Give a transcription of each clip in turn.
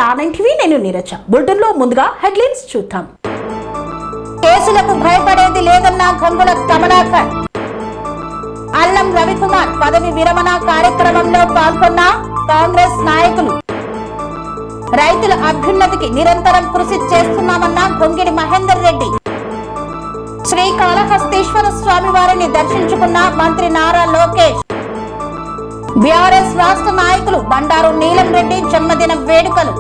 R9 TV నేను Neeraja. Bulletin లో ముందుగా హెడ్లైన్స్ చూద్దాం. కేసులకు భయపడేది లేదన్న గంగుల కమలాకర్. అల్లం రవికుమార్ పదవి విరమణ కార్యక్రమంలో పాల్గొన్న కాంగ్రెస్ నాయకులు. రైతుల అభ్యున్నతికి నిరంతరం కృషి చేస్తున్నామన్న గొంగిడి మహేందర్ రెడ్డి. శ్రీకాళహస్తీశ్వర స్వామి వారిని దర్శించుకున్న మంత్రి నారా లోకేష్. బీఆర్ఎస్ రాష్ట్ర నాయకులు బండారు నీలం రెడ్డి జన్మదిన వేడుకలు.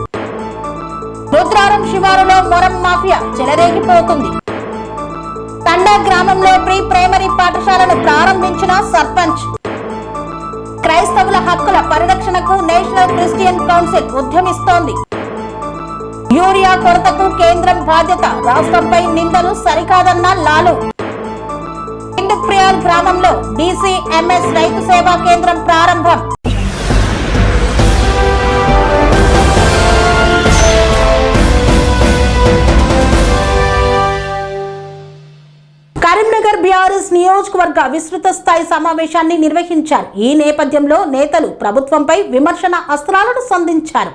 రుద్రారం శివారులో మొరం మాఫియా చెలరేగిపోతుంది. తండా గ్రామంలో ప్రీ ప్రైమరీ పాఠశాలను ప్రారంభించిన సర్పంచ్. క్రైస్తవుల హక్కుల పరిరక్షణకు నేషనల్ క్రిస్టియన్ కౌన్సిల్ ఉద్యమిస్తోంది. యూరియా కొరతకు కేంద్రం బాధ్యత, రాష్ట్రంపై నిందలు సరికాదన్న లాలు. ఇందుప్రియాల్ గ్రామంలో DCMS రైతు సేవా కేంద్రం ప్రారంభం. కరీంనగర్ బీఆర్ఎస్ నియోజకవర్గ విస్తృత స్థాయి సమావేశాన్ని నిర్వహించారు. ఈ నేపథ్యంలో నేతలు ప్రభుత్వంపై విమర్శన అస్త్రాలను సంధించారు.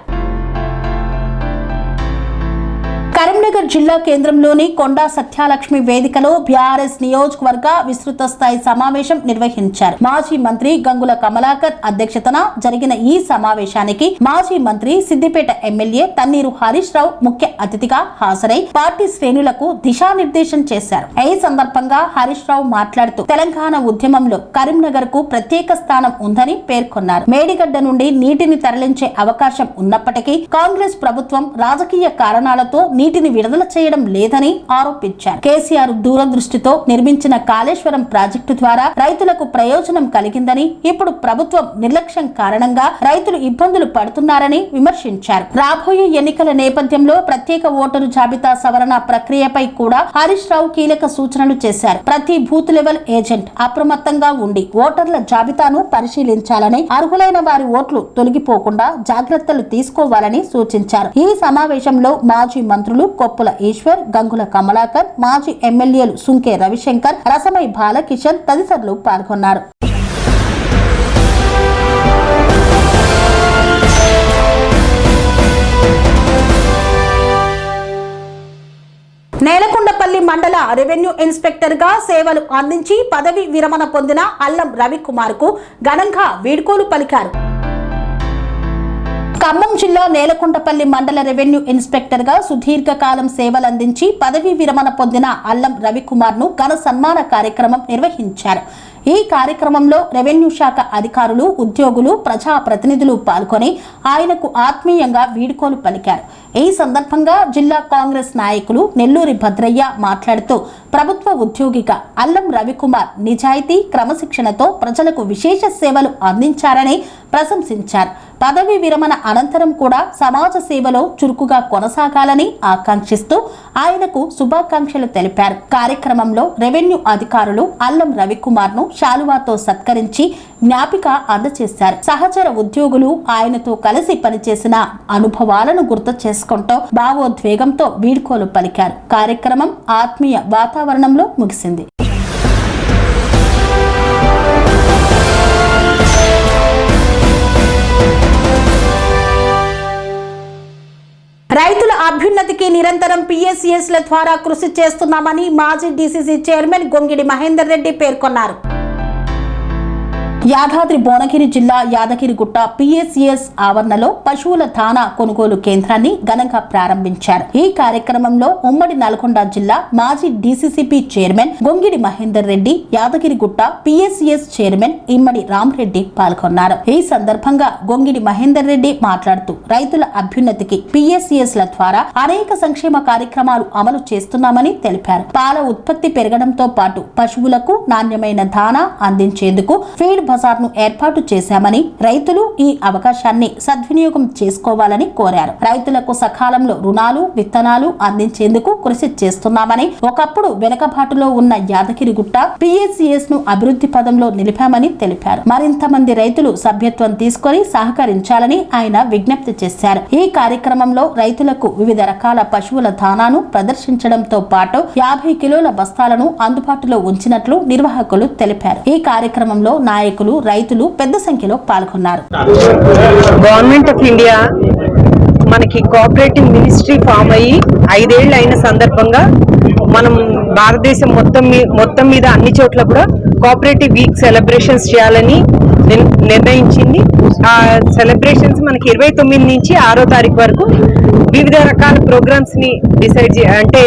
కరీంనగర్ జిల్లా కేంద్రంలోని కొండా సత్యాలక్ష్మి వేదికలో బీఆర్ఎస్ నియోజకవర్గ విస్తృత స్థాయి సమావేశం నిర్వహించారు. మాజీ మంత్రి గంగుల కమలాకర్ అధ్యక్షతన జరిగిన ఈ సమావేశానికి మాజీ మంత్రి సిద్దిపేట ఎమ్మెల్యే తన్నీరు హరీష్ రావు ముఖ్య అతిథిగా హాజరై పార్టీ శ్రేణులకు దిశానిర్దేశం చేశారు. ఈ సందర్భంగా హరీష్ రావు మాట్లాడుతూ తెలంగాణ ఉద్యమంలో కరీంనగర్ కు ప్రత్యేక స్థానం ఉందని పేర్కొన్నారు. మేడిగడ్డ నుండి నీటిని తరలించే అవకాశం ఉన్నప్పటికీ కాంగ్రెస్ ప్రభుత్వం రాజకీయ కారణాలతో నీటిని విడుదల చేయడం లేదని ఆరోపించారు. కేసీఆర్ దూరదృష్టితో నిర్మించిన కాళేశ్వరం ప్రాజెక్టు ద్వారా రైతులకు ప్రయోజనం కలిగిందని, ఇప్పుడు ప్రభుత్వం నిర్లక్ష్యం కారణంగా రైతులు ఇబ్బందులు పడుతున్నారని విమర్శించారు. రాబోయే ఎన్నికల నేపథ్యంలో ప్రత్యేక ఓటరు జాబితా సవరణ ప్రక్రియపై కూడా హరీష్ రావు కీలక సూచనలు చేశారు. ప్రతి బూత్ లెవెల్ ఏజెంట్ అప్రమత్తంగా ఉండి ఓటర్ల జాబితాను పరిశీలించాలని, అర్హులైన వారి ఓట్లు తొలగిపోకుండా జాగ్రత్తలు తీసుకోవాలని సూచించారు. ఈ సమావేశంలో మాజీ మంత్రులు కొప్పుల ఈశ్వర్, గంగుల కమలాకర్, మాజీ ఎమ్మెల్యేలు సుంకే రవిశంకర్, రసమై బాలకిషన్ తదితరులు పాల్గొన్నారు. నేలకొండపల్లి మండల రెవెన్యూ ఇన్స్పెక్టర్ గా సేవలు అందించి పదవి విరమణ పొందిన అల్లం రవికుమార్ కు ఘనంగా వీడ్కోలు పలికారు. ఖమ్మం జిల్లా నేలకొండపల్లి మండల రెవెన్యూ ఇన్స్పెక్టర్ గా సుదీర్ఘకాలం సేవలందించి పదవీ విరమణ పొందిన అల్లం రవికుమార్ ను ఘన సన్మాన కార్యక్రమం నిర్వహించారు. ఈ కార్యక్రమంలో రెవెన్యూ శాఖ అధికారులు, ఉద్యోగులు, ప్రజాప్రతినిధులు పాల్గొని ఆయనకు ఆత్మీయంగా వీడ్కోలు పలికారు. ఈ సందర్భంగా జిల్లా కాంగ్రెస్ నాయకులు నెల్లూరి భద్రయ్య మాట్లాడుతూ ప్రభుత్వ ఉద్యోగిగా అల్లం రవికుమార్ నిజాయితీ, క్రమశిక్షణతో ప్రజలకు విశేష సేవలు అందించారని ప్రశంసించారు. పదవీ విరమణ అనంతరం కూడా సమాజ సేవలో చురుకుగా కొనసాగాలని ఆకాంక్షిస్తూ ఆయనకు శుభాకాంక్షలు తెలిపారు. కార్యక్రమంలో రెవెన్యూ అధికారులు అల్లం రవికుమార్ ను శాలువాతో సత్కరించి జ్ఞాపిక అందజేశారు. సహచర ఉద్యోగులు ఆయనతో కలిసి పనిచేసిన అనుభవాలను గుర్తు చేసుకుంటూ భావోద్వేగంతో వీడ్కోలు పలికారు. కార్యక్రమం ఆత్మీయ వాతావరణంలో ముగిసింది. రైతుల అభ్యున్నతికి నిరంతరం PSCS ల ద్వారా కృషి చేస్తున్నామని మాజీ DCC చైర్మన్ గొంగిడి మహేందర్ రెడ్డి పేర్కొన్నారు. యాదాద్రి భువనగిరి జిల్లా యాదగిరిగుట్ట PSCS ఆవరణలో పశువుల దాణా కొనుగోలు కేంద్రాన్ని ఘనంగా ప్రారంభించారు. ఈ కార్యక్రమంలో ఉమ్మడి నల్గొండ జిల్లా మాజీ DCCP chairman Gongidi Mahender Reddy, Yadagirigutta PSCS chairman Immadi Ramareddy పాల్గొన్నారు. ఈ సందర్భంగా గొంగిడి మహేందర్ రెడ్డి మాట్లాడుతూ రైతుల అభ్యున్నతికి PSCS ల ద్వారా అనేక సంక్షేమ కార్యక్రమాలు అమలు చేస్తున్నామని తెలిపారు. పాల ఉత్పత్తి పెరగడంతో పాటు పశువులకు నాణ్యమైన దాణా అందించేందుకు ఫీడ్ బజార్ను ఏర్పాటు చేశామని, రైతులు ఈ అవకాశాన్ని సద్వినియోగం చేసుకోవాలని కోరారు. రైతులకు సకాలంలో రుణాలు, విత్తనాలు అందించేందుకు కృషి చేస్తున్నామని, ఒకప్పుడు వెనకబాటులో ఉన్న యాదగిరిగుట్ట PSCS ను అభివృద్ధి పదంలో నిలిపామని తెలిపారు. మరింత మంది రైతులు సభ్యత్వం తీసుకొని సహకరించాలని ఆయన విజ్ఞప్తి చేశారు. ఈ కార్యక్రమంలో రైతులకు వివిధ రకాల పశువుల దాణాను ప్రదర్శించడంతో పాటు 50 కిలోల బస్తాలను అందుబాటులో ఉంచినట్లు నిర్వాహకులు తెలిపారు. ఈ కార్యక్రమంలో నాయకులు, రైతులు పెద్ద సంఖ్యలో పాల్గొన్నారు. గవర్నమెంట్ ఆఫ్ ఇండియా మనకి కోఆపరేటివ్ మినిస్ట్రీ ఫామ్ అయ్యి 5 ఏళ్ళు అయిన సందర్భంగా మనం భారతదేశం మొత్తం మీద అన్ని చోట్ల కూడా కోఆపరేటివ్ వీక్ సెలబ్రేషన్స్ చేయాలని నిర్ణయించింది. ఆ సెలబ్రేషన్స్ మనకి 29 నుంచి 6వ తారీఖు వరకు వివిధ రకాల ప్రోగ్రామ్స్ ని అంటే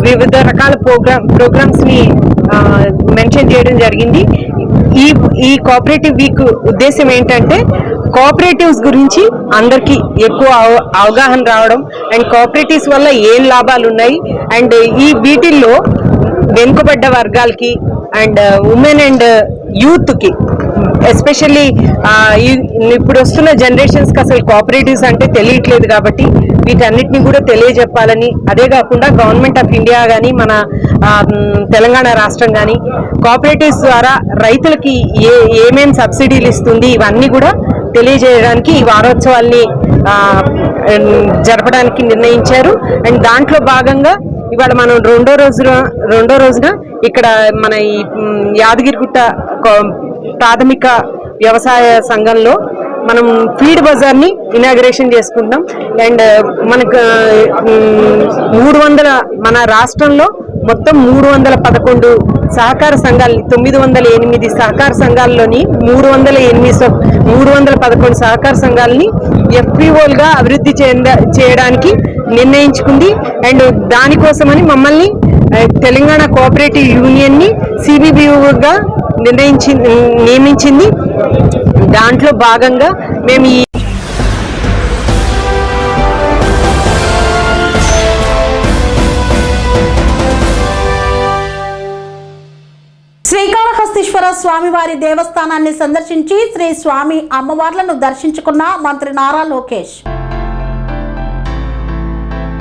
వివిధ రకాల ప్రోగ్రామ్స్ ని మెన్షన్ చేయడం జరిగింది. ఈ కోఆపరేటివ్ వీక్ ఉద్దేశం ఏంటంటే కోఆపరేటివ్స్ గురించి అందరికీ ఎక్కువ అవగాహన రావడం అండ్ కోఆపరేటివ్స్ వల్ల ఏం లాభాలు ఉన్నాయి అండ్ వీటిల్లో వెనుకబడ్డ వర్గాలకి అండ్ ఉమెన్ అండ్ యూత్కి ఎస్పెషల్లీ ఇప్పుడు వస్తున్న జనరేషన్స్కి అసలు కోఆపరేటివ్స్ అంటే తెలియట్లేదు కాబట్టి వీటన్నిటిని కూడా తెలియజెప్పాలని, అదే కాకుండా గవర్నమెంట్ ఆఫ్ ఇండియా కానీ మన తెలంగాణ రాష్ట్రం కానీ కోఆపరేటివ్స్ ద్వారా రైతులకి ఏమేం సబ్సిడీలు ఇస్తుంది ఇవన్నీ కూడా తెలియజేయడానికి ఈ వారోత్సవాల్ని జరపడానికి నిర్ణయించారు. అండ్ దాంట్లో భాగంగా ఇవాళ మనం రెండో రోజున ఇక్కడ మన ఈ యాదగిరిగుట్ట ప్రాథమిక వ్యవసాయ సంఘంలో మనం ఫీడ్ బజార్ని ఇనాగ్రేషన్ చేసుకుంటాం. అండ్ మనకు 300 మన రాష్ట్రంలో మొత్తం 311 సహకార సంఘాలు 908 సహకార సంఘాల్లోని 311 సహకార సంఘాలని ఎఫ్పిఓలుగా అభివృద్ధి చేయడానికి నిర్ణయించుకుంది. అండ్ దానికోసమని మమ్మల్ని తెలంగాణ కోఆపరేటివ్ యూనియన్ ని సిబిబిగా నియమించింది. దాంట్లో భాగంగా మేము ఈ శ్రీకాళహస్తీశ్వర స్వామివారి దేవస్థానాన్ని సందర్శించి శ్రీ స్వామి అమ్మవార్లను దర్శించుకున్న మంత్రి నారా లోకేష్.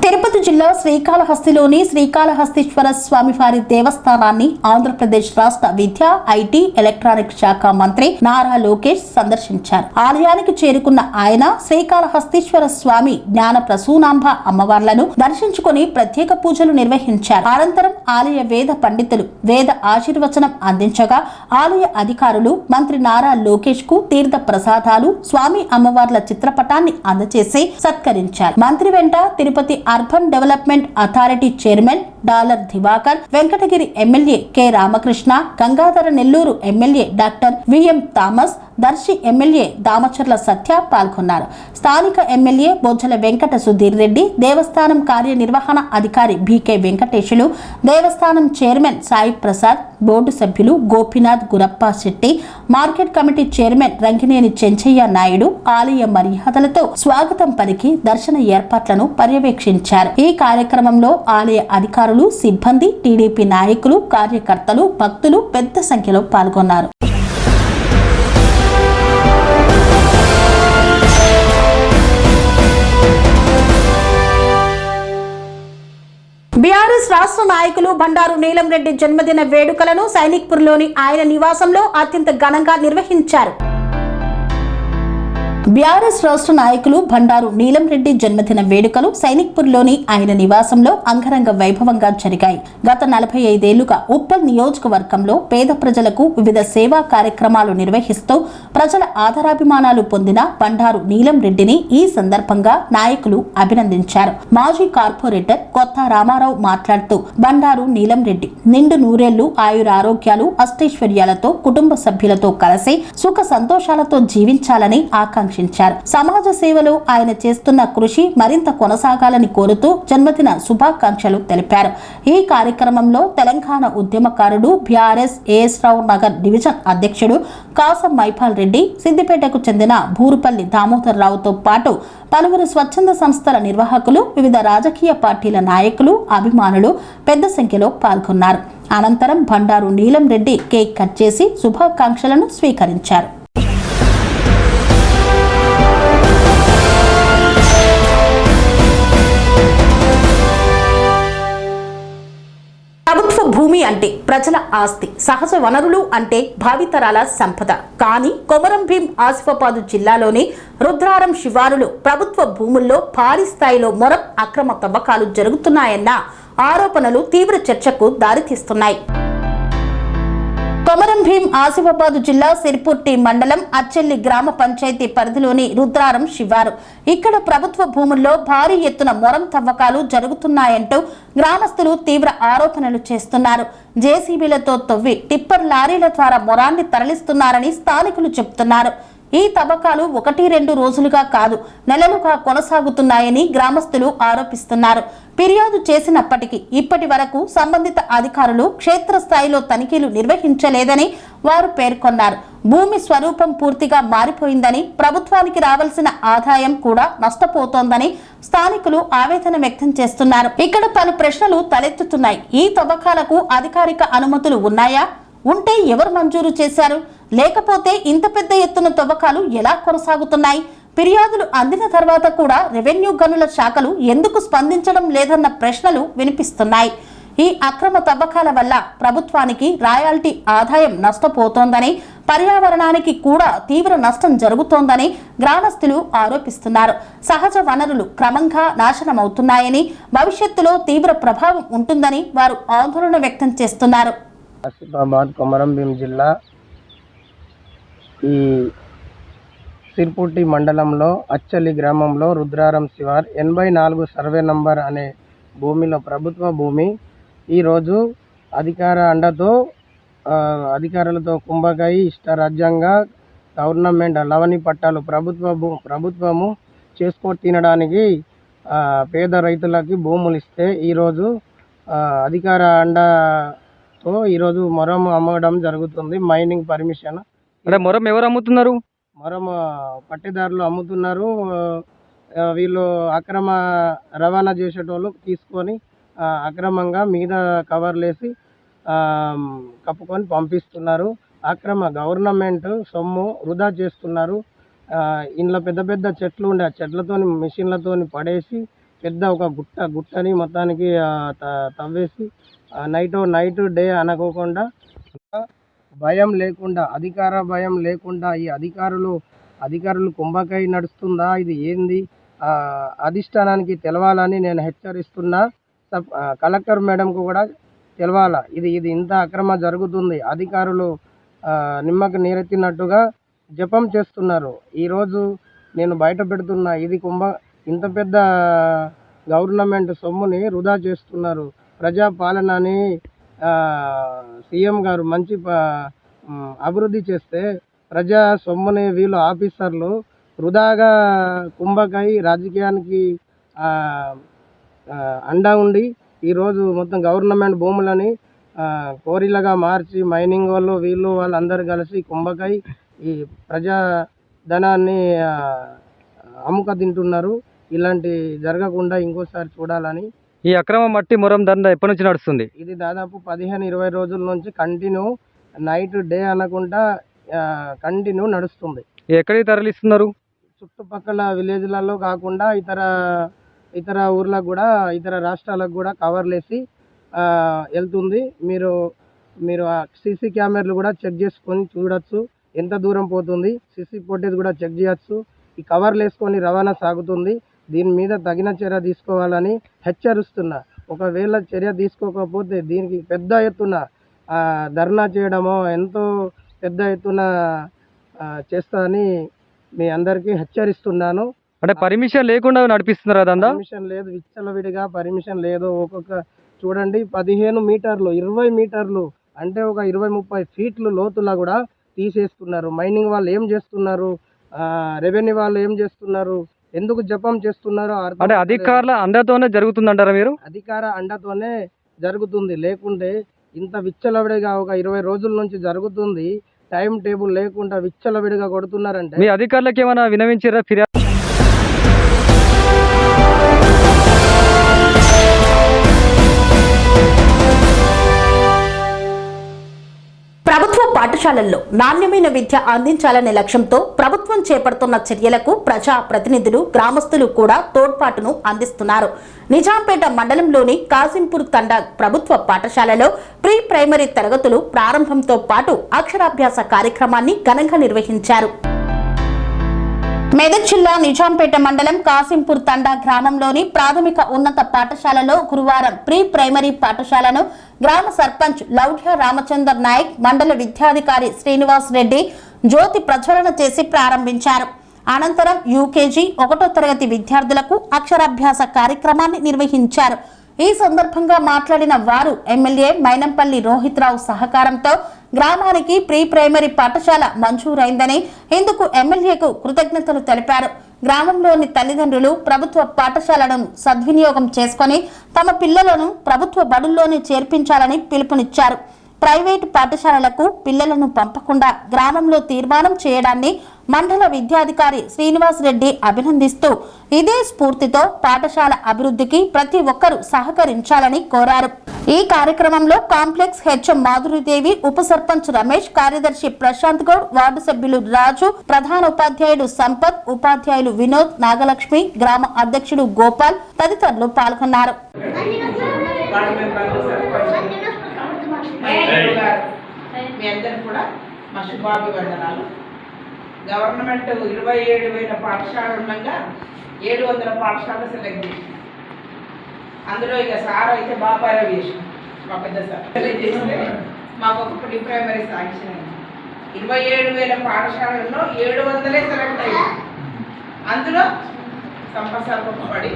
తిరుపతి జిల్లా శ్రీకాళహస్తిలోని శ్రీకాళహస్తీశ్వర స్వామివారి దేవస్థానాన్ని ఆంధ్రప్రదేశ్ రాష్ట్ర విద్యా, ఐటీ, ఎలక్ట్రానిక్ శాఖ మంత్రి నారా లోకేష్ సందర్శించారు. ఆలయానికి చేరుకున్న ఆయన శ్రీకాళహస్తీశ్వర స్వామి జ్ఞాన ప్రసూనాంబ అమ్మవార్లను దర్శించుకుని ప్రత్యేక పూజలు నిర్వహించారు. అనంతరం ఆలయ వేద పండితులు వేద ఆశీర్వచనం అందించగా ఆలయ అధికారులు మంత్రి నారా లోకేష్ కు తీర్థ ప్రసాదాలు, స్వామి అమ్మవార్ల చిత్రపటాన్ని అందజేసి సత్కరించారు. మంత్రి వెంట Tirupati urban development authority chairman Dollar Divakar, Venkatagiri MLA K Ramakrishna, Gangadhara Nellore MLA doctor VM Thomas, Darsi MLA Damacharla Satya పాల్గొన్నారు. స్థానిక ఎమ్మెల్యే బొజ్జల వెంకట సుధీర్ రెడ్డి, దేవస్థానం కార్యనిర్వహణ అధికారి బికే వెంకటేశులు, దేవస్థానం చైర్మన్ సాయి ప్రసాద్, బోర్డు సభ్యులు Gopinath Gurappa Shetty, market committee chairman Rangineni Chenchaiah Naidu ఆలయ మర్యాదలతో స్వాగతం పలికి దర్శన ఏర్పాట్లను పర్యవేక్షించారు. ఈ కార్యక్రమంలో ఆలయ అధికారులు, సిబ్బంది, టీడీపీ నాయకులు, కార్యకర్తలు, భక్తులు పెద్ద సంఖ్యలో పాల్గొన్నారు. బీఆర్ఎస్ రాష్ట్ర నాయకులు బండారు నీలం రెడ్డి జన్మదిన వేడుకలను సైనిక్పూర్లోని ఆయన నివాసంలో అత్యంత ఘనంగా నిర్వహించారు. బీఆర్ఎస్ రాష్ట్ర నాయకులు బండారు నీలం రెడ్డి జన్మదిన వేడుకలు సైనిక్పూర్లోని ఆయన నివాసంలో అంగరంగ వైభవంగా జరిగాయి. గత 45 ఏళ్లుగా ఉప్పల్ నియోజకవర్గంలో పేద ప్రజలకు వివిధ సేవా కార్యక్రమాలు నిర్వహిస్తూ ప్రజల ఆదరాభిమానాలు పొందిన బండారు నీలం రెడ్డిని ఈ సందర్భంగా నాయకులు అభినందించారు. మాజీ కార్పొరేటర్ కొత్త రామారావు మాట్లాడుతూ బండారు నీలం రెడ్డి నిండు నూరేళ్లు ఆయురారోగ్యాలు అష్టైశ్వర్యాలతో కుటుంబ సభ్యులతో కలిసి సుఖ సంతోషాలతో జీవించాలని ఆకాంక్షించారు. సమాజ సేవలో ఆయన చేస్తున్న కృషి మరింత కొనసాగాలని కోరుతూ జన్మదిన శుభాకాంక్షలు తెలిపారు. ఈ కార్యక్రమంలో తెలంగాణ ఉద్యమకారుడు బీఆర్ఎస్ ఏఎస్ రావు నగర్ డివిజన్ అధ్యక్షుడు కాసం మైపాల్ రెడ్డి, సిద్దిపేటకు చెందిన భూరుపల్లి దామోదర్ రావుతో పాటు పలువురు స్వచ్ఛంద సంస్థల నిర్వాహకులు, వివిధ రాజకీయ పార్టీల నాయకులు, అభిమానులు పెద్ద సంఖ్యలో పాల్గొన్నారు. అనంతరం బండారు నీలం రెడ్డి కేక్ కట్ చేసి శుభాకాంక్షలను స్వీకరించారు. ప్రభుత్వ భూమి అంటే ప్రజల ఆస్తి, సహజ వనరులు అంటే భావితరాల సంపద. కానీ కొమరం భీం ఆసిఫాబాద్ జిల్లాలోని రుద్రారం శివారులో ప్రభుత్వ భూముల్లో భారీ స్థాయిలో మొరం అక్రమ తవ్వకాలు జరుగుతున్నాయన్న ఆరోపణలు తీవ్ర చర్చకు దారితీస్తున్నాయి. కొమరం భీం ఆసిఫాబాద్ జిల్లా సిర్పుర్టి మండలం అచ్చెల్లి గ్రామ పంచాయతీ పరిధిలోని రుద్రారం శివారు. ఇక్కడ ప్రభుత్వ భూముల్లో భారీ ఎత్తున మొరం తవ్వకాలు జరుగుతున్నాయంటూ గ్రామస్తులు తీవ్ర ఆరోపణలు చేస్తున్నారు. జేసీబీలతో తవ్వి టిప్పర్ లారీల ద్వారా మొరాన్ని తరలిస్తున్నారని స్థానికులు చెబుతున్నారు. ఈ తవ్వకాలు 1-2 రోజులుగా కాదు, నెలలుగా కొనసాగుతున్నాయని గ్రామస్తులు ఆరోపిస్తున్నారు. ఫిర్యాదు చేసినప్పటికీ ఇప్పటి వరకు సంబంధిత అధికారులు క్షేత్రస్థాయిలో తనిఖీలు నిర్వహించలేదని వారు పేర్కొన్నారు. భూమి స్వరూపం పూర్తిగా మారిపోయిందని, ప్రభుత్వానికి రావాల్సిన ఆదాయం కూడా నష్టపోతోందని స్థానికులు ఆవేదన వ్యక్తం చేస్తున్నారు. ఇక్కడ పలు ప్రశ్నలు తలెత్తుతున్నాయి. ఈ తవ్వకాలకు అధికారిక అనుమతులు ఉన్నాయా? ఉంటే ఎవరు మంజూరు చేశారు? లేకపోతే ఇంత పెద్ద ఎత్తున తవ్వకాలు ఎలా కొనసాగుతున్నాయి? ఫిర్యాదులు అందిన తర్వాత కూడా రెవెన్యూ గనుల శాఖలు ఎందుకు స్పందించడం లేదన్న ప్రశ్నలు వినిపిస్తున్నాయి. ఈ అక్రమ తవ్వకాల వల్ల ప్రభుత్వానికి రాయల్టీ ఆదాయం నష్టపోతోందని, పర్యావరణానికి కూడా తీవ్ర నష్టం జరుగుతోందని గ్రామస్తులు ఆరోపిస్తున్నారు. సహజ వనరులు క్రమంగా నాశనమవుతున్నాయని, భవిష్యత్తులో తీవ్ర ప్రభావం ఉంటుందని వారు ఆందోళన వ్యక్తం చేస్తున్నారు. ఆసిఫాబాద్ కొమరం భీం జిల్లా ఈ సిర్పుర్టి మండలంలో అచ్చలి గ్రామంలో రుద్రారం శివార్ 84 సర్వే నంబర్ అనే భూమిలో ప్రభుత్వ భూమి ఈరోజు అధికార అండతో అధికారులతో కుంభకాయి ఇష్టరాజ్యంగా గవర్నమెంట్ లవణి పట్టాలు ప్రభుత్వము చేసుకొని తినడానికి పేద రైతులకి భూములు ఇస్తే ఈరోజు అధికార అండతో ఈరోజు మొరం అమ్మడం జరుగుతుంది. మైనింగ్ పర్మిషన్ అంటే మొరం ఎవరు అమ్ముతున్నారు? మొరం పట్టేదారులు అమ్ముతున్నారు. వీళ్ళు అక్రమ రవాణా చేసేటోళ్ళు తీసుకొని అక్రమంగా మీద కవర్లు వేసి కప్పుకొని పంపిస్తున్నారు. అక్రమ గవర్నమెంట్ సొమ్ము వృధా చేస్తున్నారు. ఇంట్లో పెద్ద పెద్ద చెట్లు ఉండే ఆ చెట్లతోని మిషన్లతోని పడేసి పెద్ద ఒక గుట్టని మొత్తానికి తవ్వేసి నైట్ డే అనుకోకుండా భయం లేకుండా, అధికార భయం లేకుండా ఈ అధికారులు కుంభకాయ నడుస్తుందా, ఇది ఏంది అధిష్టానానికి తెలవాలని నేను హెచ్చరిస్తున్నా. కలెక్టర్ మేడంకు కూడా తెలవాలా ఇది ఇంత అక్రమ జరుగుతుంది. అధికారులు నిమ్మకు నీరెత్తినట్టుగా జపం చేస్తున్నారు. ఈరోజు నేను బయట పెడుతున్నా, ఇది ఇంత పెద్ద గవర్నమెంట్ సొమ్ముని వృధా చేస్తున్నారు. ప్రజాపాలనని సీఎం గారు మంచి అభివృద్ధి చేస్తే ప్రజా సొమ్ముని వీళ్ళు ఆఫీసర్లు వృధాగా కుంభకాయి రాజకీయానికి అండా ఉండి ఈరోజు మొత్తం గవర్నమెంట్ భూములని కోరిలగా మార్చి మైనింగ్ వాళ్ళందరూ కలిసి కుంభకాయి ఈ ప్రజా ధనాన్ని అమ్ముక తింటున్నారు. ఇలాంటి జరగకుండా ఇంకోసారి చూడాలని. ఈ అక్రమ మట్టి మొరం దందా ఎప్పటి నుంచి నడుస్తుంది? ఇది దాదాపు 15-20 రోజుల నుంచి కంటిన్యూ నైట్ డే అనకుండా కంటిన్యూ నడుస్తుంది. ఎక్కడికి తరలిస్తున్నారు? చుట్టుపక్కల విలేజ్లలో కాకుండా ఇతర ఊర్లకు కూడా, ఇతర రాష్ట్రాలకు కూడా కవర్లు వేసి వెళ్తుంది. మీరు సీసీ కెమెరాలు కూడా చెక్ చేసుకొని చూడొచ్చు ఎంత దూరం పోతుంది. సీసీ ఫుటేజ్ కూడా చెక్ చేయొచ్చు. ఈ కవర్లు వేసుకొని రవాణా సాగుతుంది. దీని మీద తగిన చర్య తీసుకోవాలని హెచ్చరిస్తున్నా. ఒకవేళ చర్య తీసుకోకపోతే దీనికి పెద్ద ఎత్తున ధర్నా చేయడమో ఎంతో పెద్ద ఎత్తున చేస్తానని మీ అందరికీ హెచ్చరిస్తున్నాను. అంటే పర్మిషన్ లేకుండా నడిపిస్తున్నారు అదంతా? పర్మిషన్ లేదు, విచ్చలవిడిగా పర్మిషన్ లేదు. చూడండి 15 మీటర్లు 20 మీటర్లు అంటే ఒక 20-30 ఫీట్లు లోతులా కూడా తీసేస్తున్నారు. మైనింగ్ వాళ్ళు ఏం చేస్తున్నారు, రెవెన్యూ వాళ్ళు ఏం చేస్తున్నారు, ఎందుకు జపం చేస్తున్నారో అంటే అధికారుల అండతోనే జరుగుతుందంటారా మీరు? అధికార అండతోనే జరుగుతుంది. లేకుంటే ఇంత విచ్చలవిడిగా ఒక 20 రోజుల నుంచి జరుగుతుంది. టైం టేబుల్ లేకుండా విచ్చలవిడిగా కొడుతున్నారంటే మీ అధికారులకు ఏమైనా వినవించారా ఫిర్యాదు? ప్రభుత్వ పాఠశాలల్లో నాణ్యమైన విద్య అందించాలనే లక్ష్యంతో ప్రభుత్వం చేపడుతున్న చర్యలకు ప్రజా ప్రతినిధులు, గ్రామస్తులు కూడా తోడ్పాటును అందిస్తున్నారు. నిజాంపేట మండలంలోని కాసింపూర్ తండా ప్రభుత్వ పాఠశాలలో ప్రీ ప్రైమరీ తరగతులు ప్రారంభంతో పాటు అక్షరాభ్యాస కార్యక్రమాన్ని ఘనంగా నిర్వహించారు. మెదక్ జిల్లా నిజాంపేట మండలం కాసింపూర్ తండా గ్రామంలోని ప్రాథమిక ఉన్నత పాఠశాలలో గురువారం ప్రీ ప్రైమరీ పాఠశాలను గ్రామ సర్పంచ్ లౌఢ్య రామచందర్ నాయక్, మండల విద్యాధికారి శ్రీనివాస్ రెడ్డి జ్యోతి ప్రజ్వలన చేసి ప్రారంభించారు. అనంతరం యూకేజీ 1వ తరగతి విద్యార్థులకు అక్షరాభ్యాస కార్యక్రమాన్ని నిర్వహించారు. ఈ సందర్భంగా మాట్లాడిన వారు ఎమ్మెల్యే మైనంపల్లి రోహిత్రావు సహకారంతో గ్రామానికి ప్రీ ప్రైమరీ పాఠశాల మంజూరైందని, ఇందుకు ఎమ్మెల్యేకు కృతజ్ఞతలు తెలిపారు. గ్రామంలోని తల్లిదండ్రులు ప్రభుత్వ పాఠశాలను సద్వినియోగం చేసుకుని తమ పిల్లలను ప్రభుత్వ బడుల్లోనే చేర్పించాలని పిలుపునిచ్చారు. ప్రైవేటు పాఠశాలలకు పిల్లలను పంపకుండా గ్రామంలో తీర్మానం చేయడాన్ని మండల విద్యాధికారి శ్రీనివాస్ రెడ్డి అభినందిస్తూ ఇదే స్ఫూర్తితో పాఠశాల అభివృద్ధికి ప్రతి ఒక్కరూ సహకరించాలని కోరారు. ఈ కార్యక్రమంలో కాంప్లెక్స్ హెచ్ఎం మాధురీదేవి, ఉప సర్పంచ్ రమేష్, కార్యదర్శి ప్రశాంత్ గౌడ్, వార్డు సభ్యులు రాజు, ప్రధాన ఉపాధ్యాయుడు సంపత్, ఉపాధ్యాయులు వినోద్, నాగలక్ష్మి, గ్రామ అధ్యక్షుడు గోపాల్ తదితరులు పాల్గొన్నారు. మీ అందరికి కూడా మా శుభాభివందనాలు. గవర్నమెంట్ 27,000 పాఠశాలలు ఉండగా 700 పాఠశాలలు సెలెక్ట్ చేసి, అందులో ఇక సార్ అయితే బాగా పర్యవేక్షణ మా పెద్ద సార్ సెలెక్ట్ చేస్తే మాకు ఒక ప్రీ ప్రైమరీ శాంక్షన్ అయింది. 27,000 పాఠశాలల్లో 700 సెలెక్ట్ అయ్యాయి. అందులో సంపడి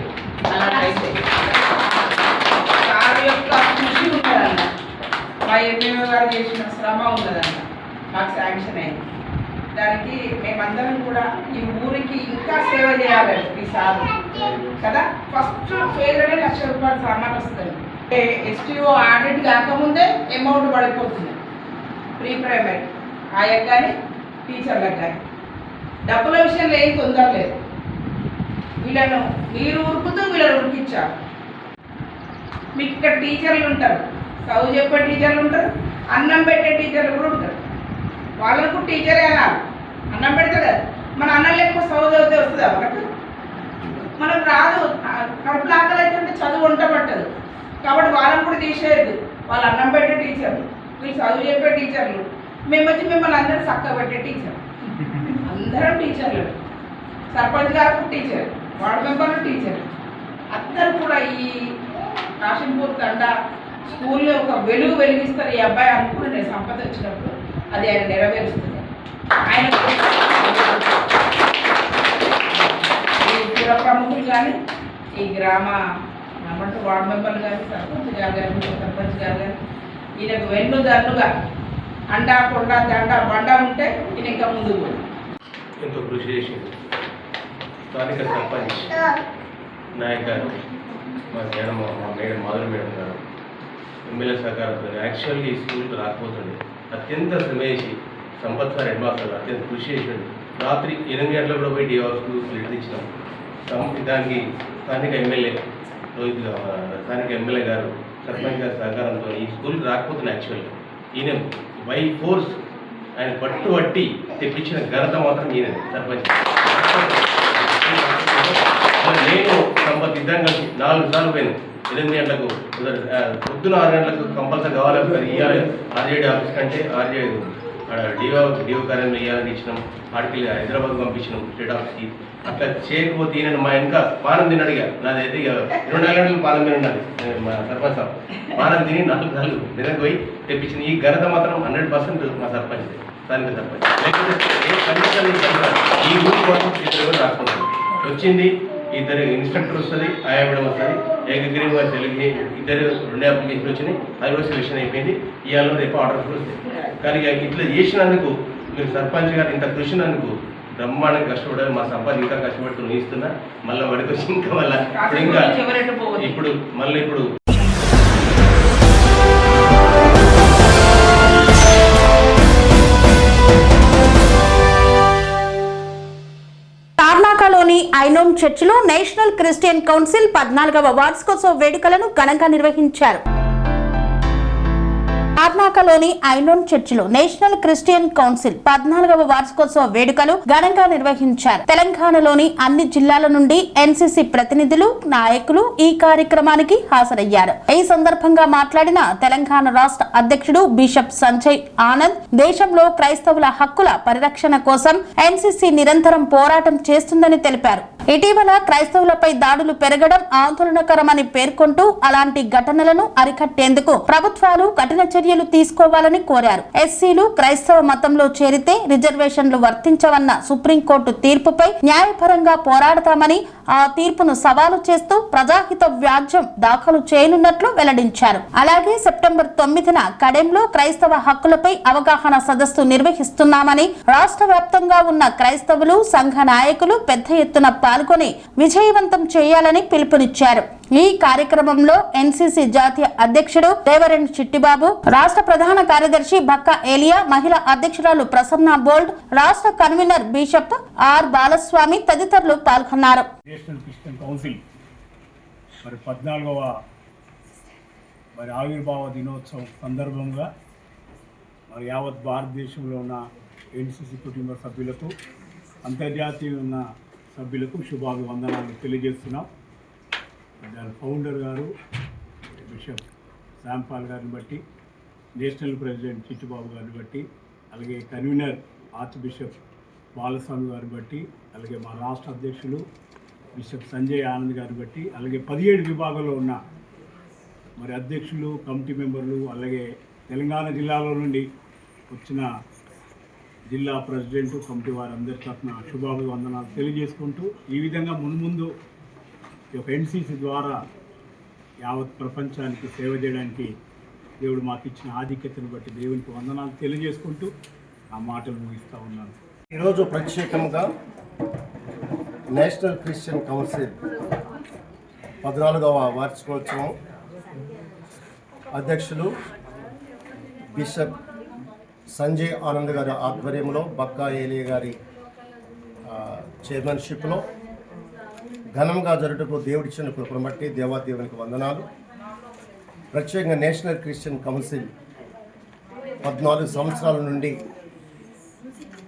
అలాంటి సార్ యొక్క కృషి ఉన్నదన్న, మా ఎంఏఓ గారు చేసిన శ్రమ ఉన్నదన్న మాకు శాంక్షన్ అయింది. దానికి మేమందరం కూడా ఈ ఊరికి ఇంకా సేవ చేయాలండి. ఈసారి కదా ఫస్ట్ ఫేజ్లోనే 1,00,000 రూపాయలు సామాన్ వస్తుంది. ఎస్టీఓ ఆడిట్ కాకముందే అమౌంట్ పడిపోతుంది ప్రీ ప్రైమరీ ఆయకు కానీ టీచర్లకు కానీ. డబ్బుల విషయంలో ఏం తొందర లేదు. వీళ్ళను మీరు ఉరుకుతూ వీళ్ళని ఉరికిచ్చారు. మీకు ఇక్కడ టీచర్లు ఉంటారు, చదువు చెప్పే టీచర్లు ఉంటారు, అన్నం పెట్టే టీచర్లు కూడా ఉంటారు. వాళ్ళకు టీచరే అనాలి. అన్నం పెడితే కదా మన అన్నం లేకపోతే చదువు చదివితే వస్తుందా మనకు? మనకు రాదు. కడుపులో ఆకలి అయితే చదువు వంట పట్టదు. కాబట్టి వాళ్ళని కూడా తీసేయద్దు. వాళ్ళు అన్నం పెట్టే టీచర్లు, వీళ్ళు చదువు చెప్పే టీచర్లు, మేము వచ్చి మిమ్మల్ని అందరూ చక్కగా పెట్టే టీచర్. అందరం టీచర్లు. సర్పంచ్ గారు టీచర్, వార్డు మెంబర్లు టీచర్, అందరూ కూడా ఈ కాశీపూర్ తండా స్కూల్లో ఒక వెలుగు వెలిగిస్తారు. ఈ అబ్బాయి అనుకుని నేను సంపద వచ్చినప్పుడు అది ఆయన నెరవేరుస్తుంది. ఆయన ఈ పుర ప్రముఖులు కానీ, ఈ గ్రామ ఏమంటే వార్డు మెంబర్లు కానీ, సర్పంచ్ గారు కానీ, ఉప సర్పంచ్ గారు కానీ ఈయనకు వెన్ను దన్నుగా అండా కొండ దండ బండ ఉంటే ఈయన ఇంకా ముందుకు పోయి ఎంతో కృషి చేసింది. స్థానిక సర్పంచ్ నాయక్ గారు, మా మేడం మాధురి మేడం గారు, ఎమ్మెల్యే సహకారంతో యాక్చువల్గా ఈ స్కూల్కి రాకపోతుండే అత్యంత శ్రమ చేసి సంవత్సరం హెడ్ మాస్టర్ అత్యంత కృషి చేసాడు. రాత్రి 8 గంటలకు కూడా పోయి DO లెటర్ ఇచ్చినాం. దానికి స్థానిక ఎమ్మెల్యే స్థానిక ఎమ్మెల్యే గారు, సర్పంచ్ గారి సహకారంతో ఈ స్కూల్కి రాకపోతుంది. యాక్చువల్గా ఈయన బై ఫోర్స్ ఆయన పట్టుబట్టి తెప్పించిన ఘనత మాత్రం ఈయన సర్పంచ్. నేను సంపత్ ఇద్దరం కలిసి 4 సార్లు పోయాను. 8 గంటలకు పొద్దున 6 గంటలకు కంపల్సరీ కావాలి ఇవ్వాలి. RJD ఆఫీస్ కంటే RJD డిఓ కార్యాలయం ఇవ్వాలని ఇచ్చినాం. ఆడికి హైదరాబాద్ పంపించినాం స్టేట్ ఆఫీస్కి. అట్లా చేయకపోతే ఈయన మా వెనక పానం తిని అడిగా. నాదైతే ఇక 24 గంటలు పానం తిని ఉన్నది. మా సర్పంచ్ పానం తిని 4 సార్లు నిజంగా పోయి తెప్పించిన ఈ ఘనత మాత్రం 100% మా సర్పంచ్, స్థానిక సర్పంచ్. లేకపోతే ఏ కండిషన్ ఈ ఊరి కోసం ఇద్దరు రాసుకుంటారు. వచ్చింది ఇద్దరు ఇన్స్పెక్టర్ వస్తుంది, ఆయా మేడం వస్తుంది, ఏకగ్రీవంగా తెలుగు ఇద్దరు 2 అప్లికేషన్లు వచ్చినాయి. అది కూడా సెలెక్షన్ అయిపోయింది. ఇవాళ రేపు ఆర్డర్ కూడా వస్తాయి. కానీ ఇట్లా చేసినందుకు మీరు సర్పంచ్ గారు ఇంత కృషినందుకు బ్రహ్మాండంగా కష్టపడాలి. మా సంపాదన ఇంకా కష్టపడుతూ ఇస్తున్నా. మళ్ళీ వాడికి వచ్చి ఇంకా ఇప్పుడు మళ్ళీ ఇప్పుడు తార్నాకలోని ఐనోమ్ చర్చిలో నేషనల్ క్రిస్టియన్ కౌన్సిల్ 14వ వార్షికోత్సవ వేడుకలను ఘనంగా నిర్వహించారు. కర్ణాటకలోని ఐనోన్ చర్చిలో నేషనల్ క్రిస్టియన్ కౌన్సిల్ 14వ వార్షికోత్సవ వేడుకలు ఘనంగా నిర్వహించారు. తెలంగాణలోని అన్ని జిల్లాల నుండి ఎన్సీసీ ప్రతినిధులు, నాయకులు ఈ కార్యక్రమానికి హాజరయ్యారు. ఈ సందర్భంగా మాట్లాడిన తెలంగాణ రాష్ట్ర అధ్యక్షుడు బిషప్ సంజయ్ ఆనంద్, దేశంలో క్రైస్తవుల హక్కుల పరిరక్షణ కోసం ఎన్సీసీ నిరంతరం పోరాటం చేస్తుందని తెలిపారు. ఇటీవల క్రైస్తవులపై దాడులు పెరగడం ఆందోళనకరమని పేర్కొంటూ అలాంటి ఘటనలను అరికట్టేందుకు ప్రభుత్వాలు కఠిన చర్యలు తీసుకోవాలని కోరారు. ఎస్సీలు క్రైస్తవ మతంలో చేరితే రిజర్వేషన్లు వర్తించవన్న సుప్రీంకోర్టు తీర్పుపై న్యాయపరంగా పోరాడతామని, ఆ తీర్పును సవాలు చేస్తూ ప్రజాహిత వ్యాజ్యం దాఖలు చేయనున్నట్లు వెల్లడించారు. అలాగే సెప్టెంబర్ 9న కడెంలో క్రైస్తవ హక్కులపై అవగాహన సదస్సు నిర్వహిస్తున్నామని, రాష్ట్ర వ్యాప్తంగా ఉన్న క్రైస్తవులు, సంఘ నాయకులు పెద్ద ఎత్తున పాల్గొని విజయవంతం చేయాలని పిలుపునిచ్చారు. ఈ కార్యక్రమంలో ఎన్సీసీ జాతీయ అధ్యక్షుడు రేవరెండ్ చిట్టిబాబు, రాష్ట్ర ప్రధాన కార్యదర్శి బక్కా ఏలియా, మహిళా అధ్యక్షురాలు ప్రసన్న బోల్డ్, రాష్ట్ర కన్వీనర్ బిషప్ ఆర్ బాలస్వామి తదితరులు పాల్గొన్నారు. నేషనల్ క్రిస్టియన్ కౌన్సిల్ మరి 14వ ఆవిర్భావ దినోత్సవం సందర్భంగా మరి యావత్ భారతదేశంలో ఉన్న ఎన్సీసీ కుటుంబ సభ్యులకు, అంతర్జాతీయ ఉన్న సభ్యులకు శుభాభివందనాలు తెలియజేస్తున్నాం. దాని ఫౌండర్ గారు బిషప్ శాంపాల్ గారిని బట్టి, నేషనల్ ప్రెసిడెంట్ చిట్టిబాబు గారిని బట్టి, అలాగే కన్వీనర్ ఆర్చ్ బిషప్ బాలస్వామి గారిని బట్టి, అలాగే మా రాష్ట్ర అధ్యక్షులు బిషప్ సంజయ్ ఆనంద్ గారిని బట్టి, అలాగే 17 విభాగాల్లో ఉన్న మరి అధ్యక్షులు, కమిటీ మెంబర్లు, అలాగే తెలంగాణ జిల్లాలో నుండి వచ్చిన జిల్లా ప్రెసిడెంట్, కమిటీ వారందరి తరఫున శుభాభివందనాలు తెలియజేసుకుంటూ, ఈ విధంగా మున్ముందు ఈ యొక్క ఎన్సీసీ ద్వారా యావత్ ప్రపంచానికి సేవ చేయడానికి దేవుడు మాకు ఇచ్చిన ఆధిక్యతను బట్టి దేవునికి వందనాలు తెలియజేసుకుంటూ ఆ మాటలు ముగిస్తూ ఉన్నాను. ఈరోజు ప్రత్యేకంగా నేషనల్ క్రిస్టియన్ కౌన్సిల్ 14వ వార్షికోత్సవం అధ్యక్షులు బిషప్ సంజయ్ ఆనంద్ గారి ఆధ్వర్యంలో, బక్కా ఏలియా గారి చైర్మన్షిప్లో ఘనంగా జరుగుటకు దేవుడిచ్చిన కృపను బట్టి దేవాదేవునికి వందనాలు. ప్రత్యేకంగా నేషనల్ క్రిస్టియన్ కౌన్సిల్ 14 సంవత్సరాల నుండి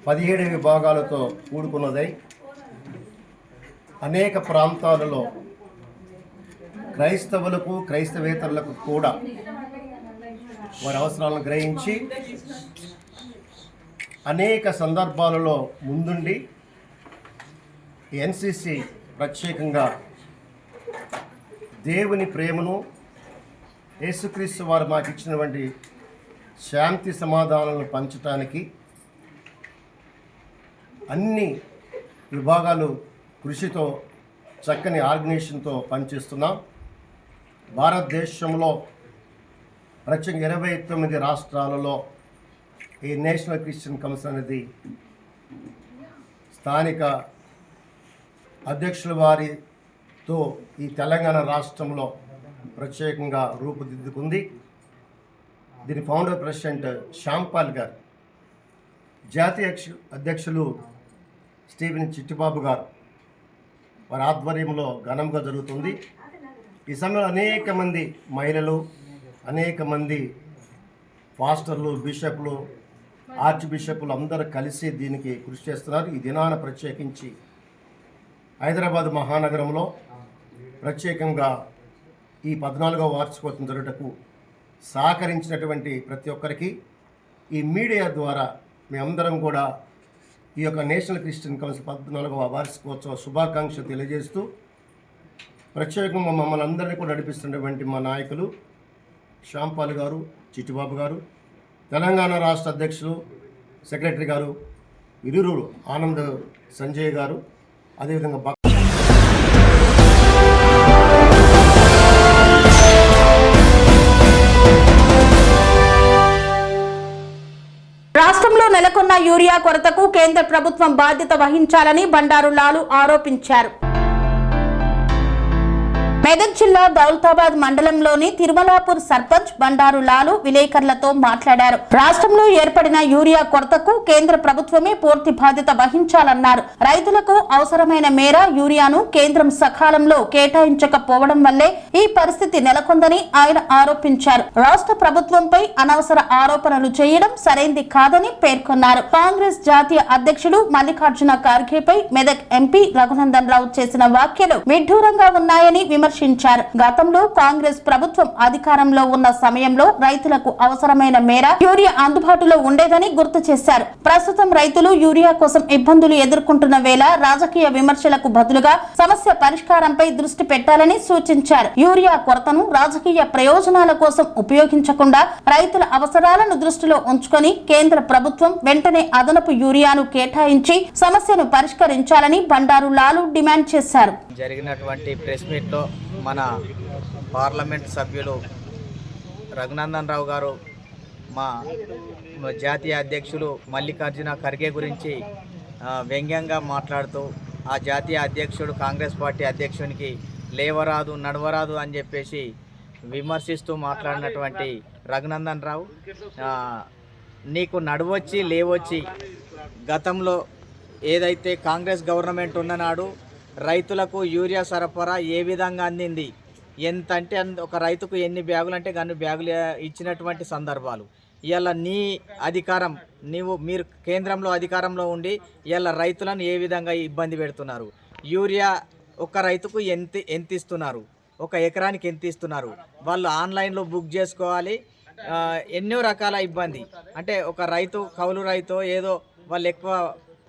17 విభాగాలతో కూడుకున్నదై అనేక ప్రాంతాలలో క్రైస్తవులకు, క్రైస్తవేతరులకు కూడా వారి అవసరాలను గ్రహించి అనేక సందర్భాలలో ముందుండి ఎన్సీసీ ప్రత్యేకంగా దేవుని ప్రేమను, యేసుక్రీస్తు వారు మాకు ఇచ్చినటువంటి శాంతి సమాధానాలను పంచటానికి అన్ని విభాగాలు కృషితో, చక్కని ఆర్గనైజేషన్తో పనిచేస్తున్నాం. భారతదేశంలో ప్రత్యేకంగా 29 రాష్ట్రాలలో ఈ నేషనల్ క్రిస్టియన్ కౌన్సిల్ అనేది స్థానిక అధ్యక్షుల వారితో ఈ తెలంగాణ రాష్ట్రంలో ప్రత్యేకంగా రూపుదిద్దుకుంది. దీని ఫౌండర్ ప్రెసిడెంట్ శాంపాల్ గారు, జాతీయ అధ్యక్షులు స్టీవెన్ చిట్టిబాబు గారు వారి ఆధ్వర్యంలో ఘనంగా జరుగుతుంది. ఈ సమయంలో అనేక మంది మహిళలు, అనేక మంది పాస్టర్లు, బిషప్లు, ఆర్చ్ బిషప్లు అందరూ కలిసి దీనికి కృషి చేస్తున్నారు. ఈ దినాన ప్రత్యేకించి హైదరాబాద్ మహానగరంలో ప్రత్యేకంగా ఈ 14వ వార్షికోత్సవం జరుగుటకు సహకరించినటువంటి ప్రతి ఒక్కరికి ఈ మీడియా ద్వారా మేమందరం కూడా ఈ యొక్క నేషనల్ క్రిస్టియన్ కౌన్సిల్ 14వ వార్షికోత్సవ శుభాకాంక్షలు తెలియజేస్తూ, ప్రత్యేకంగా మమ్మల్ని అందరినీ కూడా నడిపిస్తున్నటువంటి మా నాయకులు శాంపాల్ గారు, చిట్టిబాబు గారు, తెలంగాణ రాష్ట్ర అధ్యక్షులు సెక్రటరీ గారు ఇరువురు ఆనంద్ సంజయ్ గారు, అదేవిధంగా రాష్ట్రంలో నెలకొన్న యూరియా కొరతకు కేంద్ర ప్రభుత్వం బాధ్యత వహించాలని బండారు లాలు ఆరోపించారు. మెదక్ జిల్లా దౌలతాబాద్ మండలంలోని తిరుమలాపూర్ సర్పంచ్ బండారు లాలు విలేకరులతో మాట్లాడారు. రాష్ట్రంలో ఏర్పడిన యూరియా కొరతకు కేంద్ర ప్రభుత్వమే పూర్తి బాధ్యత వహించాలన్నారు. రైతులకు అవసరమైన మేర యూరియాను కేంద్రం సకాలంలో కేటాయించకపోవడం వల్లే ఈ పరిస్థితి నెలకొందని ఆయన ఆరోపించారు. రాష్ట్ర ప్రభుత్వంపై అనవసర ఆరోపణలు చేయడం సరైంది కాదని పేర్కొన్నారు. కాంగ్రెస్ జాతీయ అధ్యక్షుడు మల్లికార్జున ఖార్గేపై మెదక్ ఎంపీ రఘునందన్ రావు చేసిన వ్యాఖ్యలు విడ్డూరంగా ఉన్నాయని విమర్శించారు. గతంలో కాంగ్రెస్ ప్రభుత్వం అధికారంలో ఉన్న సమయంలో రైతులకు అవసరమైన మేర యూరియా అందుబాటులో ఉండేదని గుర్తు చేశారు. ప్రస్తుతం రైతులు యూరియా కోసం ఇబ్బందులు ఎదుర్కొంటున్న వేళ రాజకీయ విమర్శలకు బదులుగా సమస్య పరిష్కారంపై దృష్టి పెట్టాలని సూచించారు. యూరియా కొరతను రాజకీయ ప్రయోజనాల కోసం ఉపయోగించకుండా రైతుల అవసరాలను దృష్టిలో ఉంచుకొని కేంద్ర ప్రభుత్వం వెంటనే అదనపు యూరియాను కేటాయించి సమస్యను పరిష్కరించాలని బండారు లాలు డిమాండ్ చేశారు. జరిగినటువంటి ప్రెస్ మీట్లో మన పార్లమెంట్ సభ్యులు రఘునందన్ రావు గారు మా జాతీయ అధ్యక్షులు మల్లికార్జున ఖర్గే గురించి వ్యంగ్యంగా మాట్లాడుతూ ఆ జాతీయ అధ్యక్షుడు కాంగ్రెస్ పార్టీ అధ్యక్షునికి లేవరాదు నడవరాదు అని చెప్పేసి విమర్శిస్తూ మాట్లాడినటువంటి రఘునందన్ రావు, నీకు నడవచ్చి లేవచ్చి గతంలో ఏదైతే కాంగ్రెస్ గవర్నమెంట్ ఉన్ననాడు రైతులకు యూరియా సరఫరా ఏ విధంగా అందింది, ఎంత అంటే ఒక రైతుకు ఎన్ని బ్యాగులు అంటే అన్ని బ్యాగులు ఇచ్చినటువంటి సందర్భాలు. ఇవాళ నీ అధికారం మీరు కేంద్రంలో అధికారంలో ఉండి ఇవాళ రైతులను ఏ విధంగా ఇబ్బంది పెడుతున్నారు. యూరియా ఒక రైతుకు ఎంత ఇస్తున్నారు, ఒక ఎకరానికి ఎంత ఇస్తున్నారు, వాళ్ళు ఆన్లైన్లో బుక్ చేసుకోవాలి. ఎన్నో రకాల ఇబ్బంది అంటే ఒక రైతు కౌలు రైతు ఏదో వాళ్ళు ఎక్కువ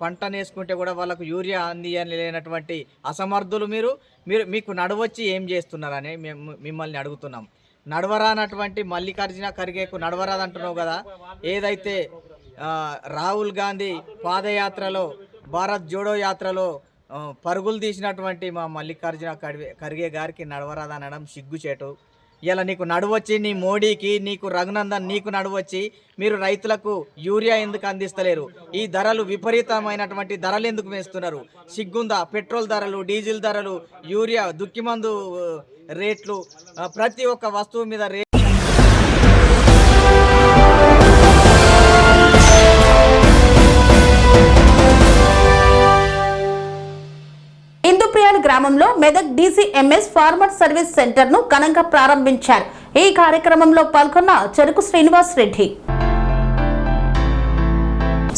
పంట వేసుకుంటే కూడా వాళ్ళకు యూరియా అందియలేనటువంటి అసమర్థులు మీకు నడవచ్చి ఏం చేస్తున్నారని మిమ్మల్ని అడుగుతున్నాం. నడవరానటువంటి మల్లికార్జున ఖర్గేకు నడవరాదంటున్నావు కదా. ఏదైతే రాహుల్ గాంధీ పాదయాత్రలో భారత్ జోడో యాత్రలో పరుగులు తీసినటువంటి మా మల్లికార్జున ఖర్గే గారికి నడవరాదనడం సిగ్గుచేటు. ఇలా నీకు నడువచ్చి నీ మోడీకి నీకు రఘునందన్ నీకు నడువచ్చి మీరు రైతులకు యూరియా ఎందుకు అందిస్తలేరు? ఈ ధరలు విపరీతమైనటువంటి ధరలు ఎందుకు వేస్తున్నారు? సిగ్గుందా? పెట్రోల్ ధరలు, డీజిల్ ధరలు, యూరియా, దుక్కిమందు రేట్లు, ప్రతి ఒక్క వస్తువు మీద రేట్. ఇందుప్రియాల గ్రామంలో Medak DCMS farmer service centre ను ఘనంగా ప్రారంభించారు. ఈ కార్యక్రమంలో పాల్గొన్న చెరుకు శ్రీనివాస్ రెడ్డి.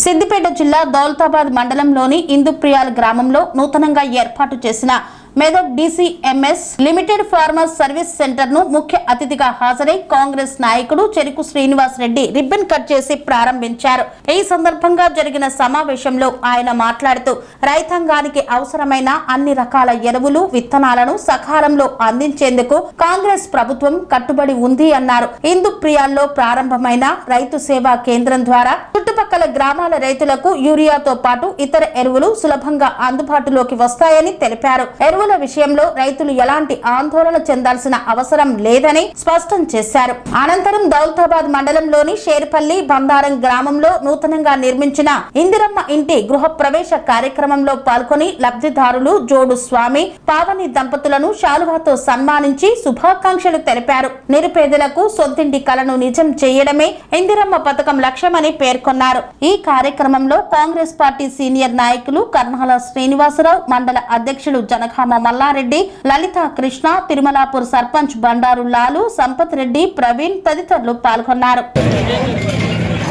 సిద్దిపేట జిల్లా దౌలతాబాద్ మండలంలోని ఇందుప్రియాల గ్రామంలో నూతనంగా ఏర్పాటు చేసిన Medak DCMS limited farmer service centre ను ముఖ్య అతిథిగా హాజరై కాంగ్రెస్ నాయకుడు చెరుకు శ్రీనివాస్ రెడ్డి రిబ్బన్ కట్ చేసి ప్రారంభించారు. ఈ సందర్భంగా జరిగిన సమావేశంలో ఆయన మాట్లాడుతూ రైతాంగానికి అవసరమైన అన్ని రకాల ఎరువులు, విత్తనాలను సకాలంలో అందించేందుకు కాంగ్రెస్ ప్రభుత్వం కట్టుబడి ఉంది అన్నారు. ఇందుప్రియాల్లో ప్రారంభమైన రైతు సేవా కేంద్రం ద్వారా చుట్టుపక్కల గ్రామాల రైతులకు యూరియాతో పాటు ఇతర ఎరువులు సులభంగా అందుబాటులోకి వస్తాయని తెలిపారు. ఎరువుల విషయంలో రైతులు ఎలాంటి ఆందోళన చెందాల్సిన అవసరం లేదని స్పష్టం చేశారు. అనంతరం దౌలతాబాద్ మండలంలోని షేర్పల్లి బందారం గ్రామంలో నూతనంగా నిర్మించిన ఇందిరమ్మ ఇంటి గృహ ప్రవేశ కార్యక్రమంలో పాల్గొని లబ్ధిదారులు జోడు స్వామి, పావని దంపతులను శాలువాతో సన్మానించి శుభాకాంక్షలు తెలిపారు. నిరుపేదలకు సొంతింటి కలను నిజం చేయడమే ఇందిరమ్మ పథకం లక్ష్యమని పేర్కొన్నారు. ఈ కార్యక్రమంలో కాంగ్రెస్ పార్టీ సీనియర్ నాయకులు కర్నాల శ్రీనివాసరావు, మండల అధ్యక్షులు జనగామ మల్లారెడ్డి, లలిత కృష్ణ, తిరుమలాపూర్ సర్పంచ్ బండారు లాలు, సంపత్ రెడ్డి, ప్రవీణ్ తదితరులు పాల్గొన్నారు.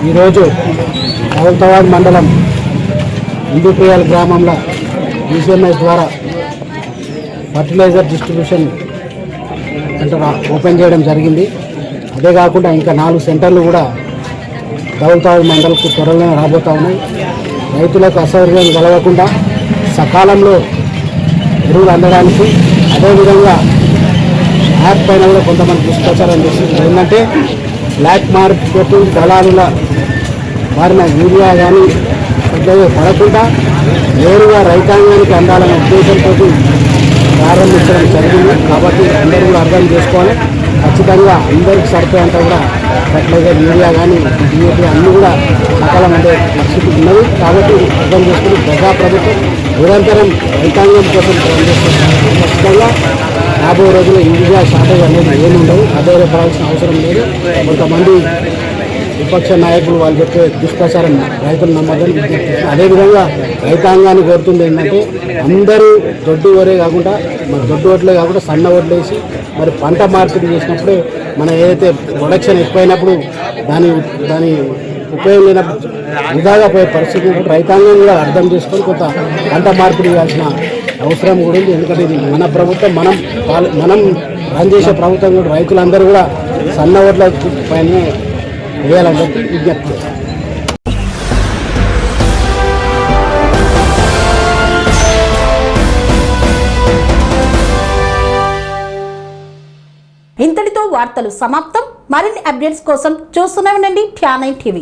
ఈరోజు దౌలతాబాద్ మండలం ఇందుప్రియాల గ్రామంలో DCMS ద్వారా ఫర్టిలైజర్ డిస్ట్రిబ్యూషన్ సెంటర్ ఓపెన్ చేయడం జరిగింది. అదే కాకుండా ఇంకా 4 సెంటర్లు కూడా దౌలతాబాద్ మండలకు త్వరలో రాబోతా ఉన్నాయి. రైతులకు అసౌకర్యం కలగకుండా సకాలంలో ఎరువులు అందడానికి, అదేవిధంగా యాప్ పైన కూడా కొంతమంది దుష్ప్రచారం చేస్తుంది. ఏంటంటే బ్లాక్ మార్కెట్ దళారుల వారిన యూరియా కానీ పడకుండా నేరుగా రైతాంగానికి అందాలనే ఉద్దేశంతో ప్రారంభించడం జరిగింది. కాబట్టి అందరూ కూడా అర్థం చేసుకోవాలి. ఖచ్చితంగా అందరికి సరిపోయేంత కూడా ఫర్టిలైజర్, యూరియా కానీ DAP అన్నీ కూడా సకాలం అంటే పరిస్థితి ఉన్నది. కాబట్టి అర్థం చేసుకుని ప్రజాప్రభుత్వం నిరంతరం రైతాంగం కోసం పనిచేస్తున్నారు. ఖచ్చితంగా రాబోయే రోజుల్లో యూరియా షార్టేజ్ అనేది ఏమి ఉండదు, అధైర్యపడాల్సిన అవసరం లేదు. కొంతమంది విపక్ష నాయకులు వాళ్ళు చెప్పే దుష్ప్రచారం రైతులు నమ్మదని అదేవిధంగా రైతాంగాన్ని కోరుతుంది ఏంటంటే అందరూ దొడ్డు వరే కాకుండా మరి దొడ్డు ఓట్లే కాకుండా సన్న ఓట్లు వేసి మరి పంట మార్పిడి చేసినప్పుడే మనం ఏదైతే ప్రొడక్షన్ ఎక్కువైనప్పుడు దాని ఉపయోగం లేనప్పుడు వృధాగా పోయే పరిస్థితి ఉన్నప్పుడు రైతాంగం కూడా అర్థం చేసుకొని కొంత పంట మార్పిడి చేయాల్సిన అవసరం కూడా ఉంది. ఎందుకంటే ఇది మన ప్రభుత్వం, మనం రన్ చేసే ప్రభుత్వం కూడా రైతులందరూ కూడా సన్న ఓట్ల పైన వేయాలని చెప్పి విజ్ఞప్తి. ఇంతటితో వార్తలు సమాప్తం. మరిన్ని అప్డేట్స్ కోసం చూస్తూనే ఉండండి TR9 టీవీ.